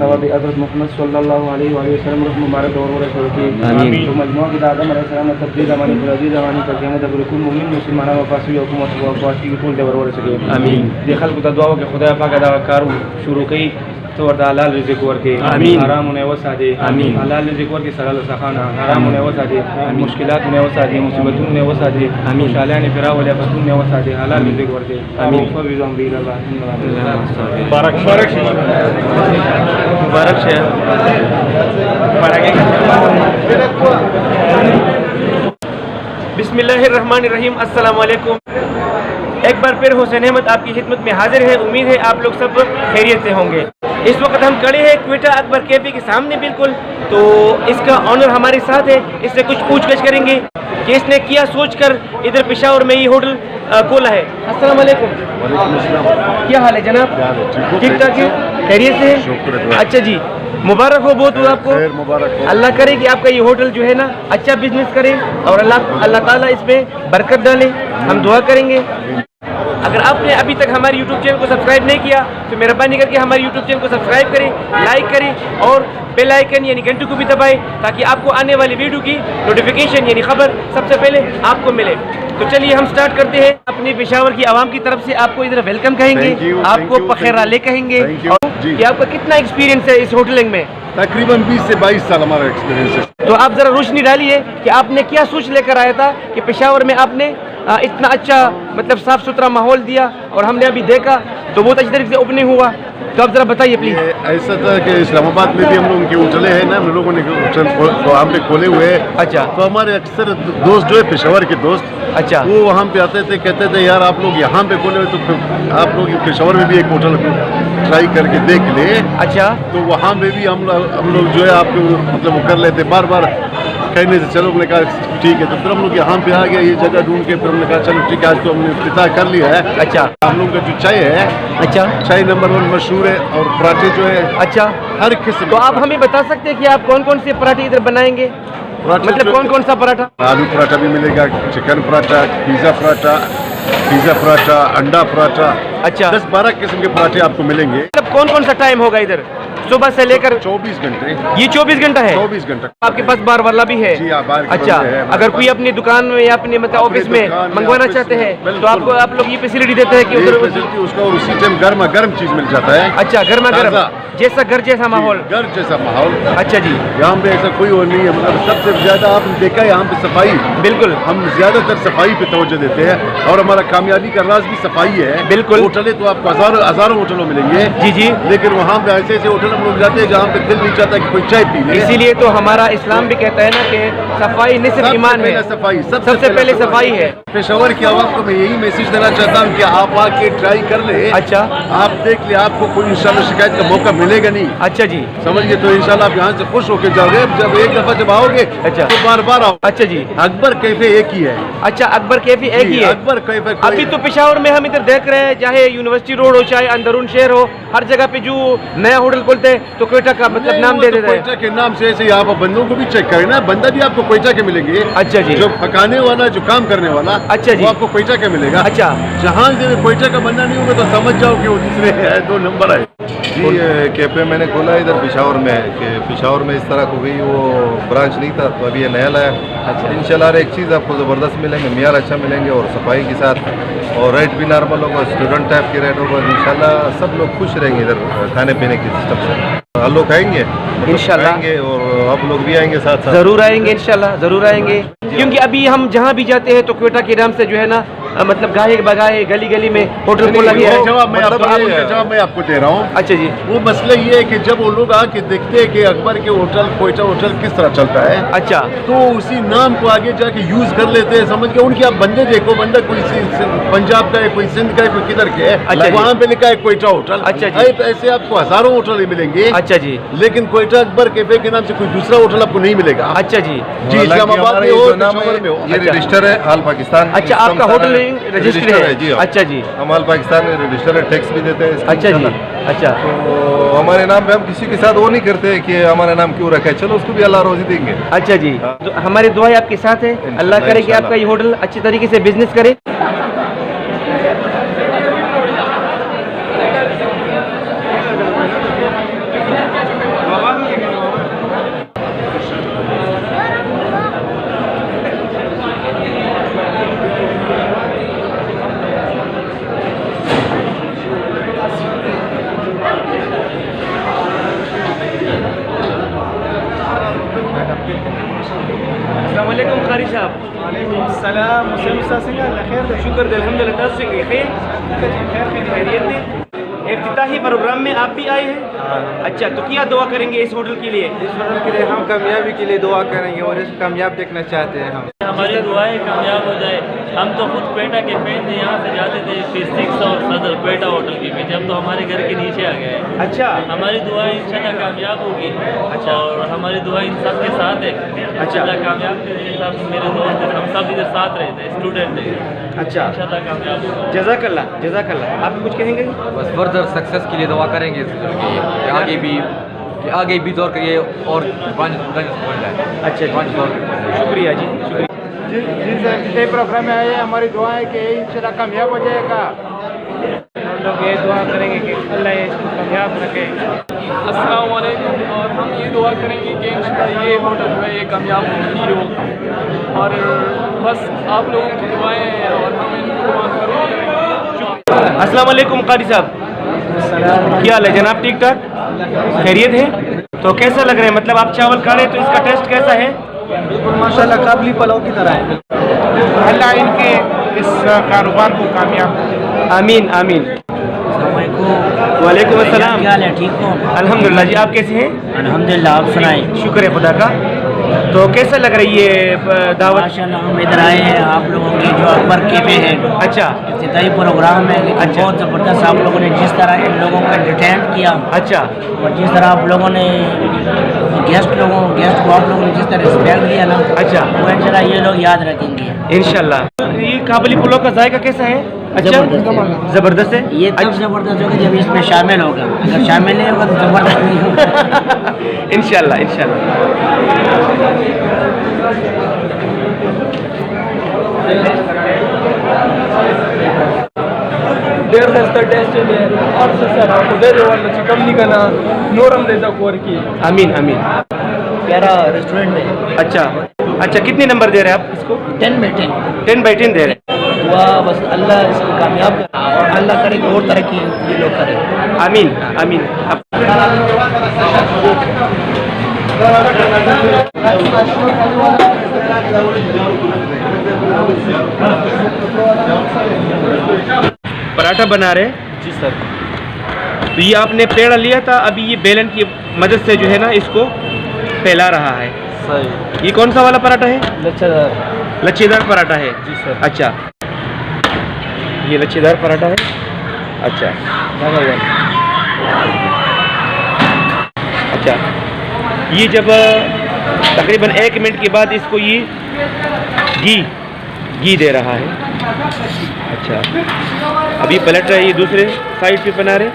सवाब हज़रत मोहम्मद सल्लल्लाहु अलैहि वसल्लम रह मुबारक और रसूल आमीन तो मजमू के आदम अलैहिस्सलाम तब्दील जमाने पुराजी जमाने का क़यामत तक कुल मोमिन मुसलमान व फासी हुकूमत व फासी कुल दबर वर सके आमीन दे खल्क द दुआ के खुदा पाक दा कार शुरू कई तो वर हलाल रिज़्क़ वर के हराम ने वसा दे आमीन हलाल रिज़्क़ वर के सलाल सखाना हराम ने वसा दे मुश्किलात ने वसा दे मुसीबतों ने वसा दे शालान फिरा वला फतून ने वसा दे हलाल रिज़्क़ वर के आमीन फबिज़म बिल अल्लाह मुबारक मुबारक मुबारक से बिस्मिल्लाहिर्रहमानिर्रहीम अस्सलाम वालेकुम। एक बार फिर हुसैन अहमद आपकी खिदमत में हाजिर है। उम्मीद है आप लोग सब खैरियत से होंगे। इस वक्त हम खड़े हैं क्वेटा अकबर कैफे के सामने बिल्कुल, तो इसका ऑनर हमारे साथ है, इससे कुछ पूछताछ करेंगे कि इसने क्या सोचकर इधर पेशावर में ये होटल खोला है। अस्सलाम वालेकुम। क्या हाल है जनाब? ठीक ठाक है, खैरियत से? अच्छा जी, मुबारक हो बहुत आपको। अल्लाह करे कि आपका ये होटल जो है ना अच्छा बिजनेस करे और अल्लाह ताला इसमें बरकत डाले, हम दुआ करेंगे। अगर आपने अभी तक हमारे YouTube चैनल को सब्सक्राइब नहीं किया तो मेहरबानी करके हमारे YouTube चैनल को सब्सक्राइब करें, लाइक करें और बेल आइकन यानी घंटी को भी दबाएं ताकि आपको आने वाली वीडियो की नोटिफिकेशन यानी खबर सबसे पहले आपको मिले। तो चलिए हम स्टार्ट करते हैं। अपनी पेशावर की आवाम की तरफ से आपको इधर वेलकम कहेंगे, आपको पखेराले कहेंगे और कि आपका कितना एक्सपीरियंस है इस होटलिंग में? तकरीबन 20 से 22 साल हमारा एक्सपीरियंस है। तो आप जरा रोशनी डालिए कि आपने क्या सोच लेकर आया था कि पेशावर में आपने इतना अच्छा मतलब साफ सुथरा माहौल दिया और हमने अभी देखा तो बहुत अच्छी तरीके से ओपनिंग हुआ, तो आप जरा बताइए प्लीज। ऐसा था कि इस्लामाबाद में भी हम लोगों के होटलें हैं ना, हम लोगों ने वहाँ पे खोले हुए हैं। अच्छा। तो हमारे अक्सर दोस्त जो है पेशावर के दोस्त, अच्छा, वो वहाँ पे आते थे, कहते थे यार आप लोग यहाँ पे खोले हुए तो आप लोग पेशावर में भी एक होटल ट्राई करके देख ले। अच्छा। तो वहाँ पे भी हम लोग जो है आपको मतलब वो कर लेते, बार बार कहने से चलो, हमने कहा ठीक है। तो फिर हम लोग यहाँ पे आ गए, ये जगह ढूंढ के फिर हमने कहा चलो ठीक है, आज तो हमने इफ्तिताह कर लिया है। अच्छा। हम लोग का जो चाय है, अच्छा, चाय नंबर 1 मशहूर है और पराठे जो है अच्छा हर किस्म। तो आप हमें बता सकते हैं कि आप कौन कौन से पराठे इधर बनाएंगे? मतलब कौन कौन सा पराठा? आलू पराठा भी मिलेगा, चिकन पराठा, पिज़्ज़ा पराठा, अंडा पराठा। अच्छा, 10-12 किस्म के पराठे आपको मिलेंगे। मतलब कौन कौन सा टाइम होगा इधर सुबह से लेकर? 24 घंटे। ये 24 घंटा है? 24 घंटा। आपके पास बार वाला भी है? जी हाँ, बार अच्छा, अगर कोई अपनी दुकान में या अपने मतलब ऑफिस में मंगवाना चाहते हैं तो आपको आप लोग ये फैसिलिटी देते हैं कि उधर उसका और उसी टाइम गर्मा गर्म चीज मिल जाता है। अच्छा, गर्मा गर्म जैसा घर जैसा माहौल। घर जैसा माहौल। अच्छा जी। यहाँ पे ऐसा कोई और नहीं है, मतलब सबसे ज़्यादा आपने देखा है यहाँ पे सफाई। बिल्कुल, हम ज़्यादातर सफाई पे तवज्जो देते हैं और हमारा कामयाबी का राज भी सफाई है। बिल्कुल। होटलें तो आपको हज़ारों होटलों मिलेंगे। जी जी। लेकिन वहाँ पे ऐसे ऐसे होटल हम लोग जाते हैं जहाँ पे दिल नहीं चाहता कि कोई चाय पी ले। इसीलिए तो हमारा इस्लाम भी कहता है ना कि सफाई निस्फ ईमान है। सफाई सबसे पहले सफाई है। पेशावर की आवाम को मैं यही मैसेज देना चाहता हूँ कि आप आके ट्राई कर ले। अच्छा। आप देख ले, आपको कोई इंशाल्लाह शिकायत का मौका मिलेगा नहीं। अच्छा जी। समझिए, तो इंशाल्लाह आप यहाँ से खुश होकर जाओगे। जब एक दफा जब आओगे अच्छा तो बार बार आओ। अच्छा जी। अकबर कैफे एक ही है। अच्छा, अकबर कैफे एक ही है। अकबर कैफे अभी तो पेशावर में हम इधर देख रहे हैं, चाहे यूनिवर्सिटी रोड हो चाहे अंदरून शहर हो, हर जगह पे जो नया होटल खोलते हैं तो क्वेटा का मतलब नाम दे देते हैं। क्वेटा के नाम से ऐसे ही आप बंदों को भी चेक करें ना, बंदा भी आपको क्वेटा के मिलेंगे। अच्छा जी। जो पकाने वाला, जो काम करने वाला, अच्छा जी, वो आपको क्वेटा के मिलेगा। अच्छा। जहाँ से क्वेटा का बंदा नहीं होगा तो समझ जाओ कि वो दूसरे है, 2 नंबर है। जी, कैफे मैंने खोला इधर पेशावर में है कि पेशावर में इस तरह कोई वो ब्रांच नहीं था, तो अभी ये नया लाया। अच्छा। इंशाल्लाह हर एक चीज़ आपको ज़बरदस्त मिलेंगे, मियार अच्छा मिलेंगे और सफाई के साथ, और रेट भी नॉर्मल होगा, स्टूडेंट टाइप के रेट होगा। इंशाल्लाह सब लोग खुश रहेंगे इधर खाने पीने के सिस्टम से। हम लोग खाएंगे इंशाल्लाह, और आप लोग भी आएंगे साथ साथ। जरूर आएंगे इंशाल्लाह, जरूर आएंगे। क्योंकि अभी हम जहाँ भी जाते हैं तो क्वेटा के नाम से जो है ना मतलब गाहे बगाहे गली गली में होटल खोला गया है। जवाब मैं आपको दे रहा हूँ। अच्छा जी। वो मसला ये है कि जब वो लोग आके देखते हैं कि अकबर के होटल, क्वेटा होटल किस तरह चलता है, अच्छा, तो उसी नाम को आगे जाके यूज कर लेते हैं। समझ के उनके आप बंदे देखो, बंदा कोई पंजाब का है, कोई सिंध का है, कोई किधर के है, अच्छा, वहाँ पे लिखा है क्वेटा होटल। अच्छा जी। तो ऐसे आपको हजारों होटल मिलेंगे। अच्छा जी। लेकिन क्वेटा अकबर कैफे के नाम से कोई दूसरा होटल आपको नहीं मिलेगा। अच्छा जी। जी, इस्लामाबाद में हो, पेशावर में हो। ये रजिस्टर है आल पाकिस्तान। अच्छा, आपका होटल रजिस्टर है? जी। अच्छा जी। हम आल पाकिस्तान में रजिस्टर है, टैक्स भी देते हैं। अच्छा जी। अच्छा, तो हमारे नाम पे हम किसी के साथ वो नहीं करते कि हमारा नाम क्यों रखा है, चलो उसको भी अल्लाह रोजी देंगे। अच्छा जी। तो हमारी दुआएं आपके साथ है, अल्लाह करे कि आपका ये होटल अच्छी तरीके से बिजनेस करे। अस्सलामुअलैकुम कारी साहब। सलाम खैर शुक्र अल्हम्दुलिल्लाह से खैर खैरियत है। इफ्तिताही प्रोग्राम में आप भी आए हैं? अच्छा, तो क्या दुआ करेंगे इस होटल के लिए? इस होटल के लिए हम कामयाबी के लिए दुआ करेंगे और इसको कामयाब देखना चाहते हैं हम। हमारी दुआएं कामयाब हो जाए। हम तो खुद क्वेटा के फैन थे, यहाँ से जाते थे फिर 6 और सदर क्वेटा होटल के पीछे, अब तो हमारे घर के नीचे आ गए हैं। अच्छा, हमारी दुआएं इंशाल्लाह कामयाब होगी। अच्छा, और हमारी दुआएं इन सब के साथ है। अच्छा, कामयाब करेंगे। सब मेरे दोस्त हैं, हम सब इधर साथ रहते हैं, स्टूडेंट हैं। अच्छा, इंशाल्लाह कामयाब होगा। जज़ाकल्लाह जज़ाकल्लाह। आप कुछ कहेंगे? बस फर्दर सक्सेस के लिए दुआ करेंगे कि आगे भी दौर करिए और बन जाए। अच्छा, शुक्रिया जी, शुक्रिया। जिस जितने प्रोग्राम में आए हमारी दुआ है कि इंशाल्लाह कामयाब हो जाएगा। हम लोग ये दुआ करेंगे कि अल्लाह इसको कामयाब रखे। अस्सलाम वालेकुम। और हम ये दुआ करेंगे कि इंशाल्लाह ये होटल जो है ये कामयाब ही हो, और बस आप लोगों की दुआएं हैं और हम इनको दुआ जरूर करेंगे। अस्सलाम वालेकुम कारी साहब, क्या हाल है जनाब? ठीक ठाक, खैरियत है? तो कैसा लग रहा है, मतलब आप चावल खा रहे हैं तो इसका टेस्ट कैसा है? बिल्कुल माशाल्लाह काबली पलाव की तरह है। अल्लाह इनके इस कारोबार को कामयाब। आमीन आमीन। वालेकुम अस्सलाम। क्या हाल है? ठीक हो? अल्हम्दुलिल्लाह जी, आप कैसे हैं? अल्हम्दुलिल्लाह, आप सुनाएं। शुक्र है खुदा का। तो कैसा लग रही है दावत? माशाल्लाह हम इधर आए हैं आप लोगों की जो अकबर कैफे है। अच्छा, इफ्तिताई प्रोग्राम है, लेकिन अच्छा, बहुत ज़बरदस्त आप लोगों ने जिस तरह इन लोगों को एंटरटेन किया। अच्छा, और जिस तरह आप लोगों ने गेस्ट को आप लोगों ने जिस तरह रिस्पेक्ट दिया ना, अच्छा, वो इंशाल्लाह ये लोग याद रखेंगे इंशाल्लाह। ये काबली पुलाव का जायका कैसा है? अच्छा, जबरदस्त है। ये तब जबरदस्त होगा जब इसमें शामिल होगा, अगर शामिल नहीं होगा तो जबरदस्त नहीं होगा। इंशाल्लाह इंशाल्लाह। దేర్ చేస్తా టేస్ట్ और सर आपको दे दो वाला चिकन का ना नूरम देता कोर की। आमीन आमीन। प्यारा रेस्टोरेंट है। अच्छा अच्छा, कितने नंबर दे रहे हैं आप इसको? 10 में 10 10/10 दे रहे हैं। दुआ बस अल्लाह इसको कामयाब करे और अल्लाह करे कि और तरक्की ये लोग करें। आमीन आमीन। पराठा बना रहे? जी सर। तो ये आपने पेड़ा लिया था, अभी ये बेलन की मदद से जो है ना इसको फैला रहा है। सही। ये कौन सा वाला पराठा है? लच्छेदार। लच्छेदार पराठा है? जी सर। अच्छा, ये लच्छेदार पराठा है। अच्छा अच्छा, ये जब तकरीबन 1 मिनट के बाद इसको ये घी दे रहा है। अच्छा, अभी पलट रहे, ये दूसरे साइड पे बना रहे।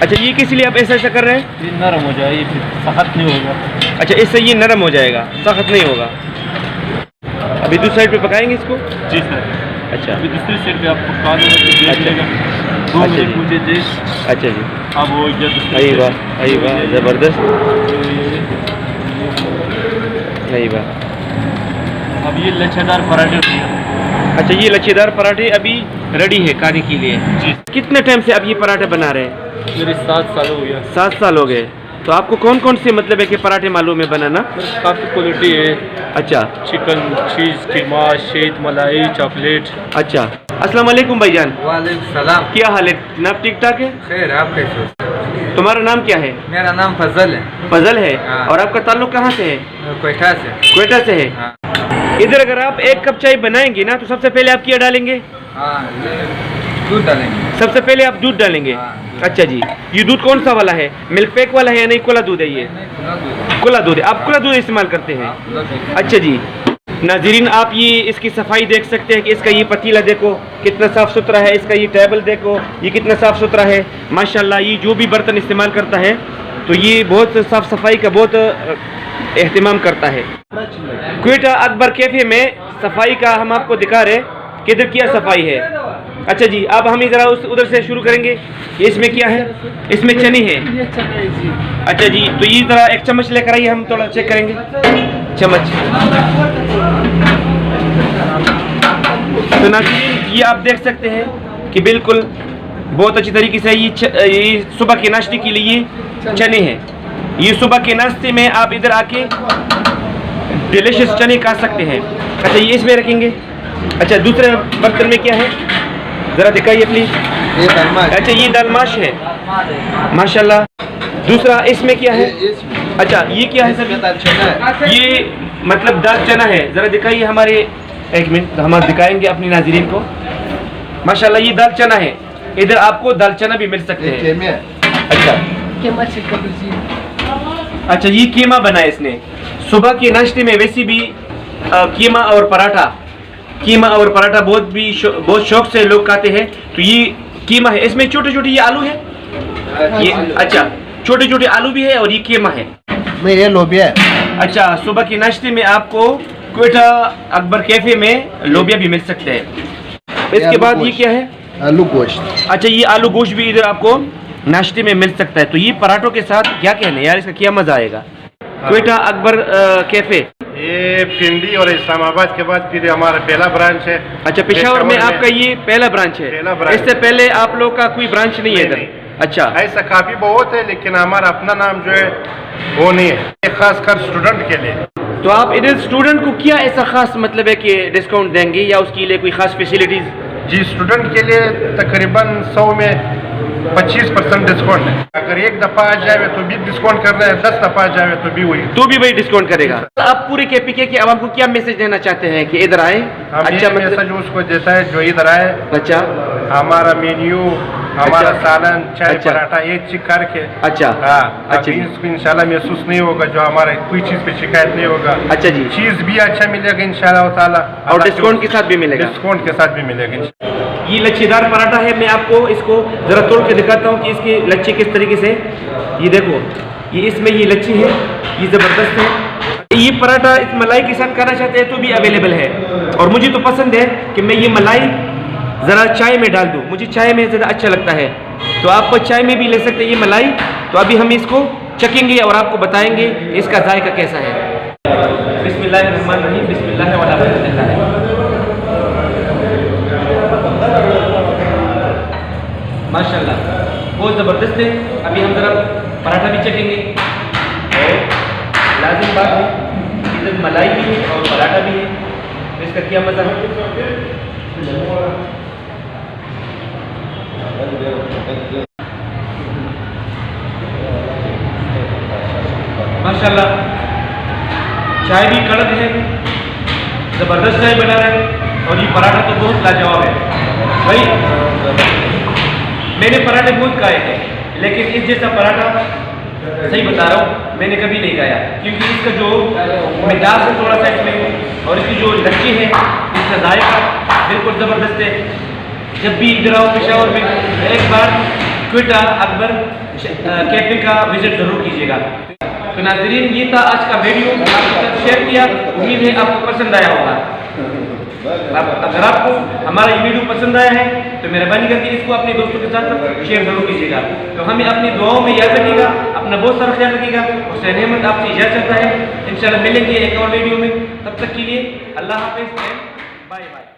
अच्छा, ये किस लिए आप ऐसा कर रहे हैं? ये नरम हो जाए, ये फिर सख्त नहीं होगा। अच्छा, इससे ये नरम हो जाएगा, सख्त नहीं होगा। अभी दूसरी साइड पे पकाएंगे इसको? जी सर। अच्छा, अभी दूसरी साइड पे आप पका देंगे तो देख लेगा। 2 मिनट मुझे दे। अच्छा जी। अब वो जब अरे वाह ज़बरदस्त। नहीं वाह। अब ये लच्छेदार पराठे हो गए। अच्छा, ये लच्छेदार पराठे अभी रेडी है खाने के लिए जी। कितने टाइम से आप ये पराठे बना रहे हैं? मेरे 7 साल हो गया। 7 साल हो गए। तो आपको कौन कौन से मतलब है कि पराठे मालूम है बनाना? काफ़ी क्वालिटी है। अच्छा, चिकन, चीज़, कीमा, शेद, मलाई, चॉकलेट। अच्छा। अस्सलाम वालेकुम भाईजान। वालेकुम सलाम। क्या हाल है जनाब? ठीक ठाक है? खैर, आप कैसे हो? तुम्हारा नाम क्या है? मेरा नाम फजल है। फजल है। हाँ। और आपका ताल्लुक कहाँ से है? क्वेटा से। क्वेटा से है। हाँ। इधर अगर आप 1 कप चाय बनाएंगे ना तो सबसे पहले आप क्या डालेंगे? हाँ, दूध डालेंगे। सबसे पहले आप दूध डालेंगे। हाँ, दूध। अच्छा जी। ये दूध कौन सा वाला है? मिल्क पैक वाला है या नहीं खुला दूध है? ये खुला दूध है। आप खुला दूध इस्तेमाल करते हैं? अच्छा जी। नाजरीन, आप ये इसकी सफाई देख सकते हैं कि इसका ये पतीला देखो कितना साफ़ सुथरा है, इसका ये टेबल देखो ये कितना साफ़ सुथरा है माशाल्लाह। ये जो भी बर्तन इस्तेमाल करता है तो ये बहुत साफ़ सफाई का बहुत एहतमाम करता है। क्वेटा अकबर कैफ़े में सफाई का हम आपको दिखा रहे किधर क्या सफाई है। अच्छा जी, अब हम ज़रा उधर से शुरू करेंगे। ये इसमें क्या है? इसमें चने हैं। अच्छा जी, तो ये ज़रा एक चम्मच लेकर आइए, हम थोड़ा चेक करेंगे। चम्मच। तो नाज़रीन, ये आप देख सकते हैं कि बिल्कुल बहुत अच्छी तरीके से ये सुबह के नाश्ते के लिए चने हैं। ये सुबह के नाश्ते में आप इधर आके डिलीशियस चने खा सकते हैं। अच्छा, ये इसमें रखेंगे। अच्छा, दूसरे बर्तन में क्या है ज़रा दिखाइए प्लीज़। ये दालमाश। अच्छा, ये दालमाश है माशाल्लाह। दूसरा इसमें क्या है? अच्छा, ये क्या है सर? ये मतलब दाल चना है। ज़रा दिखाइए हमारे, 1 मिनट हम दिखाएंगे अपनी नाज़रीन को। माशाल्लाह ये दाल चना है। इधर आपको दाल चना भी मिल सकते हैं। अच्छा अच्छा, ये कीमा बना है इसने सुबह के नाश्ते में। वैसे भी कीमा और पराठा बहुत शौक से लोग खाते हैं। तो ये कीमा है, इसमें छोटे छोटे ये आलू है ये। अच्छा, छोटे छोटे आलू भी है और ये कीमा है। मैं ये लोबिया है। अच्छा, सुबह के नाश्ते में आपको क्वेटा अकबर कैफे में लोबिया भी मिल सकते हैं। इसके बाद ये क्या है? आलू गोश्त। अच्छा, ये आलू गोश्त भी इधर आपको नाश्ते में मिल सकता है। तो ये पराठों के साथ क्या कहने यार, इसका क्या मजा आएगा। क्वेटा अकबर कैफे ये पिंडी और इस्लामाबाद के बाद फिर हमारा पहला ब्रांच है। अच्छा, पेशावर में आपका ये पहला ब्रांच है? पहला ब्रांच। इससे पहले आप लोग का कोई ब्रांच नहीं है इधर? अच्छा, ऐसा काफी बहुत है, लेकिन हमारा अपना नाम जो है वो नहीं है, ये खासकर स्टूडेंट के लिए। तो आप इधर स्टूडेंट को क्या ऐसा खास मतलब है कि डिस्काउंट देंगे या उसके लिए कोई खास फैसिलिटीज? जी, स्टूडेंट के लिए तकरीबन 100 में 25% डिस्काउंट है। अगर 1 दफा आ जाए तो भी डिस्काउंट कर रहे हैं, 10 दफा आ जाए तो भी वही डिस्काउंट करेगा। आप पूरे केपीके के आवाम को क्या मैसेज देना चाहते हैं कि इधर आए? अच्छा, मैसेज उसको देता है जो इधर आए। अच्छा, हमारा मेन्यू, हमारा सालन, चाय, पराठा एक चीज करके। अच्छा हाँ, अच्छा, इसको इंशाल्लाह महसूस नहीं होगा जो हमारे कोई चीज पे शिकायत नहीं होगा। अच्छा जी, चीज भी अच्छा मिलेगा इंशाल्लाह ताला, और डिस्काउंट के साथ भी मिलेगा। डिस्काउंट के साथ भी मिलेगा। ये लच्छेदार पराठा है। मैं आपको इसको जरा तोड़ के दिखाता हूँ कि इसकी लच्छी किस तरीके से। ये देखो, ये इसमें ये लच्छी है, ये जबरदस्त है। ये पराठा इस मलाई के साथ खाना चाहते हैं तो भी अवेलेबल है। और मुझे तो पसंद है कि मैं ये मलाई ज़रा चाय में डाल दूँ, मुझे चाय में ज़्यादा अच्छा लगता है। तो आप चाय में भी ले सकते हैं ये मलाई। तो अभी हम इसको चखेंगे और आपको बताएंगे इसका जायका कैसा है। बिस्मिल्लाहिर्रहमानिर्रहीम, बिस्मिल्लाह वाला बरकत है। माशाल्लाह बहुत ज़बरदस्त है। अभी हम ज़रा पराठा भी चखेंगे और लाजिम बात है इधर मलाई भी है और पराठा भी है, तो इसका क्या मज़ा है। माशाल्लाह चाय भी कड़क है, ज़बरदस्त चाय बना रहे हैं और ये पराठा तो बहुत लाजवाब है भाई। मैंने पराठे बहुत खाए हैं, लेकिन इस जैसा पराठा सही बता रहा हूँ मैंने कभी नहीं खाया, क्योंकि इसका जो मिजाज है थोड़ा सा इसमें और इसकी जो लच्ची है इसका जायका बिल्कुल ज़बरदस्त है। जब भी इधर आओ पेशावर में एक बार क्वेटा अकबर कैफे का विजिट ज़रूर कीजिएगा। तो नाज़रीन ये था आज का वीडियो, आपके साथ शेयर किया, उम्मीद है आपको पसंद आया होगा। अगर आपको हमारा ये वीडियो पसंद आया है तो मेहरबानी करके इसको अपने दोस्तों के साथ शेयर जरूर कीजिएगा। तो हमें अपनी दुआओं में याद रखिएगा, अपना बहुत सारा ख्याल रखिएगा। हुसैन अहमद आपसे इजाज़त चाहता है, इंशाल्लाह मिलेंगे एक और वीडियो में। तब तक के लिए अल्लाह हाफिज़, बाय बाय।